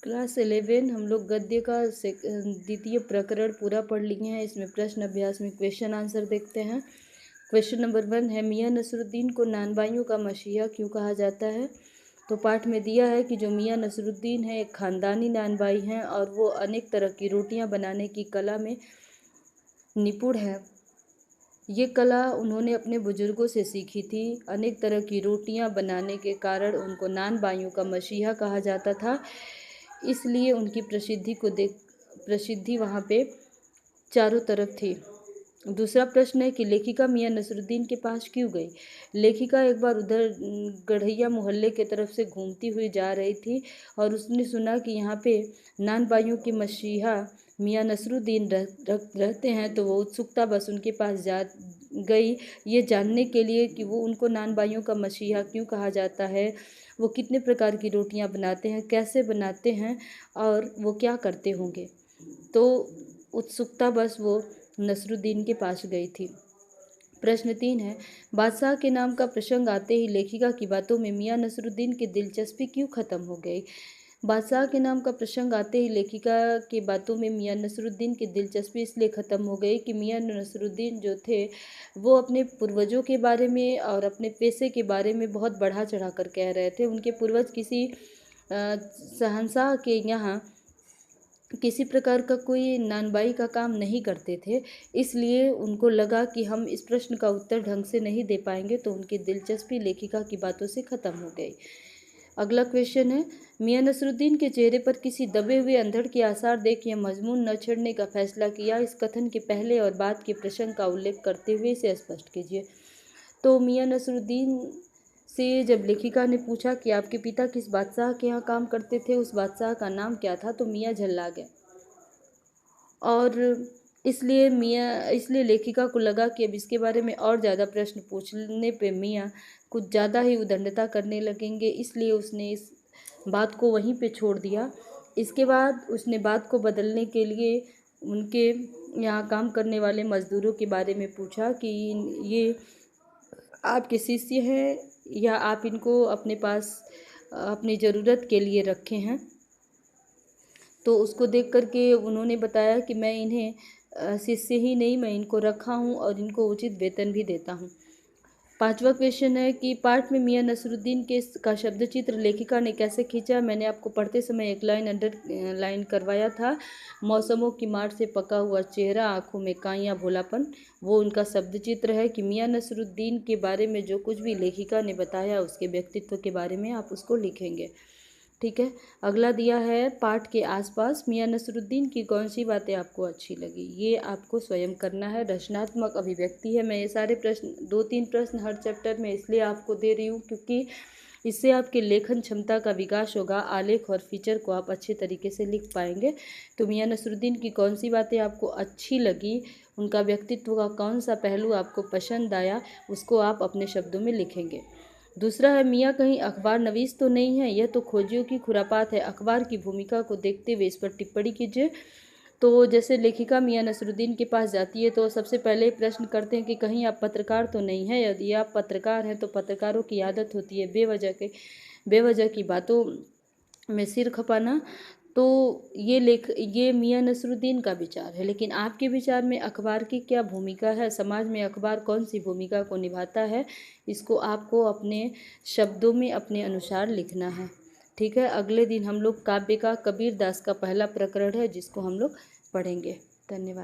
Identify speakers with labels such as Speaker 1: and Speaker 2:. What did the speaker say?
Speaker 1: Class 11 हम लोग गद्य का द्वितीय प्रकरण पूरा पढ़ लिए हैं। इसमें प्रश्न अभ्यास में क्वेश्चन आंसर देखते हैं। क्वेश्चन नंबर 1 है, मियां नसरुद्दीन को नानबाइयों का मसीहा क्यों कहा जाता है। तो पाठ में दिया है कि जो मियां नसरुद्दीन है एक ख़ानदानी नानबाई हैं और वो अनेक तरह की रोटियां बनाने की कला में निपुण है। ये कला उन्होंने अपने बुजुर्गों से सीखी थी। अनेक तरह की रोटियां बनाने के कारण उनको नानबाइयों का मसीहा कहा जाता था। इसलिए उनकी प्रसिद्धि वहाँ पे चारों तरफ थी। दूसरा प्रश्न है कि लेखिका मियां नसरुद्दीन के पास क्यों गई। लेखिका एक बार उधर गढ़ैया मोहल्ले के तरफ से घूमती हुई जा रही थी और उसने सुना कि यहाँ पे नानबाइयों के मसीहा मियां नसरुद्दीन रहते हैं। तो वो उत्सुकता बस उनके पास जा गई ये जानने के लिए कि वो उनको नानबाइयों का मसीहा क्यों कहा जाता है, वो कितने प्रकार की रोटियां बनाते हैं, कैसे बनाते हैं और वो क्या करते होंगे। तो उत्सुकता बस वो नसरुद्दीन के पास गई थी। प्रश्न 3 है, बादशाह के नाम का प्रसंग आते ही लेखिका की बातों में मियां नसरुद्दीन की दिलचस्पी क्यों खत्म हो गई। बादशाह के नाम का प्रसंग आते ही लेखिका की बातों में मियां नसरुद्दीन की दिलचस्पी इसलिए ख़त्म हो गई कि मियां नसरुद्दीन जो थे वो अपने पूर्वजों के बारे में और अपने पेशे के बारे में बहुत बढ़ा चढ़ा कर कह रहे थे। उनके पूर्वज किसी शहंशाह के यहाँ किसी प्रकार का कोई नानबाई का काम नहीं करते थे। इसलिए उनको लगा कि हम इस प्रश्न का उत्तर ढंग से नहीं दे पाएंगे, तो उनकी दिलचस्पी लेखिका की बातों से ख़त्म हो गई। अगला क्वेश्चन है, मियां नसरुद्दीन के चेहरे पर किसी दबे हुए अंधड़ के आसार देख यह मजमून न छेड़ने का फैसला किया। इस कथन के पहले और बाद के प्रसंग का उल्लेख करते हुए इसे स्पष्ट कीजिए। तो मियां नसरुद्दीन से जब लेखिका ने पूछा कि आपके पिता किस बादशाह के यहाँ काम करते थे, उस बादशाह का नाम क्या था, तो मियां झल्ला गए और इसलिए लेखिका को लगा कि अब इसके बारे में और ज़्यादा प्रश्न पूछने पे मियां कुछ ज़्यादा ही उद्दंडता करने लगेंगे। इसलिए उसने इस बात को वहीं पे छोड़ दिया। इसके बाद उसने बात को बदलने के लिए उनके यहाँ काम करने वाले मज़दूरों के बारे में पूछा कि ये आपके शिष्य हैं या आप इनको अपने पास अपनी ज़रूरत के लिए रखे हैं। तो उसको देख कर के उन्होंने बताया कि मैं इन्हें शिष्य ही नहीं, मैं इनको रखा हूँ और इनको उचित वेतन भी देता हूँ। पांचवा क्वेश्चन है कि पाठ में मियां नसरुद्दीन का शब्द चित्र लेखिका ने कैसे खींचा। मैंने आपको पढ़ते समय एक लाइन अंडरलाइन करवाया था। मौसमों की मार से पका हुआ चेहरा, आंखों में काइयाँ भोलापन, वो उनका शब्द चित्र है कि मियां नसरुद्दीन के बारे में जो कुछ भी लेखिका ने बताया उसके व्यक्तित्व के बारे में आप उसको लिखेंगे। ठीक है। अगला दिया है, पाठ के आसपास मियां नसरुद्दीन की कौन सी बातें आपको अच्छी लगी, ये आपको स्वयं करना है। रचनात्मक अभिव्यक्ति है। मैं ये सारे प्रश्न 2-3 प्रश्न हर चैप्टर में इसलिए आपको दे रही हूँ क्योंकि इससे आपके लेखन क्षमता का विकास होगा। आलेख और फीचर को आप अच्छे तरीके से लिख पाएंगे। तो मियां नसरुद्दीन की कौन सी बातें आपको अच्छी लगी, उनका व्यक्तित्व का कौन सा पहलू आपको पसंद आया, उसको आप अपने शब्दों में लिखेंगे। दूसरा है, मियाँ कहीं अखबार नवीस तो नहीं है, यह तो खोजियों की खुरापात है। अखबार की भूमिका को देखते हुए इस पर टिप्पणी कीजिए। तो जैसे लेखिका मियां नसरुद्दीन के पास जाती है तो सबसे पहले प्रश्न करते हैं कि कहीं आप पत्रकार तो नहीं हैं। यदि आप पत्रकार हैं तो पत्रकारों की आदत होती है बेवजह की बातों में सिर खपाना। तो ये मियां नसरुद्दीन का विचार है, लेकिन आपके विचार में अखबार की क्या भूमिका है, समाज में अखबार कौन सी भूमिका को निभाता है, इसको आपको अपने शब्दों में अपने अनुसार लिखना है। ठीक है। अगले दिन हम लोग काव्य का कबीर दास का पहला प्रकरण है जिसको हम लोग पढ़ेंगे। धन्यवाद।